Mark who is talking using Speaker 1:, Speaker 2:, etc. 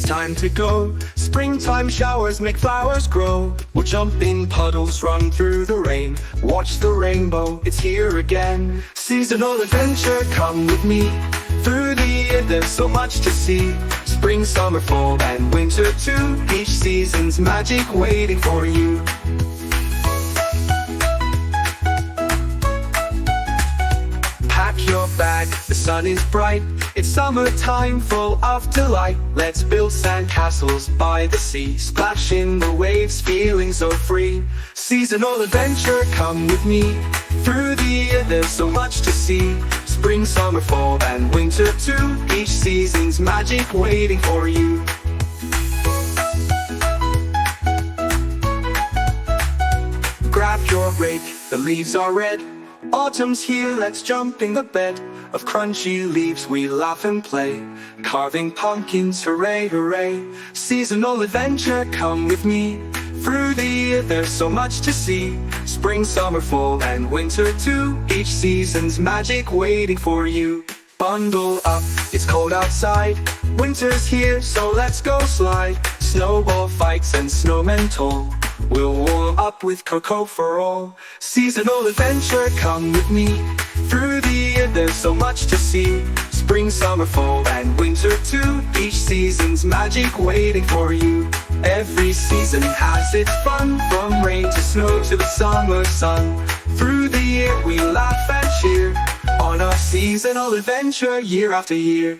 Speaker 1: time to go. Springtime showers make flowers grow. We'll jump in puddles, run through the rain. Watch the rainbow, it's here again. Seasonal adventure, come with me. Through the year there's so much to see. Spring, summer, fall, and winter too. Each season's magic waiting for you. Pack your bag, the sun is bright. It's summertime full of delight. Let's build sandcastles by the sea. Splash in the waves, feeling so free. Seasonal adventure, come with me. Through the year there's so much to see. Spring, summer, fall, and winter too. Each season's magic waiting for you. Grab your rake, the leaves are red. Autumn's here, let's jump in the bed of crunchy leaves, we laugh and play. Carving pumpkins, hooray, hooray. Seasonal adventure, come with me. Through the year there's so much to see. Spring, summer, fall, and winter too. Each season's magic waiting for you. Bundle up, it's cold outside. Winter's here, so let's go slide. Snowball fights and snowmen toll. We'll warm up with cocoa for all. Seasonal adventure, come with me. Through the year there's so much to see. Spring, summer, fall, and winter too. Each season's magic waiting for you. Every season has its fun. From rain to snow to the summer sun. Through the year we laugh and cheer on our seasonal adventure year after year.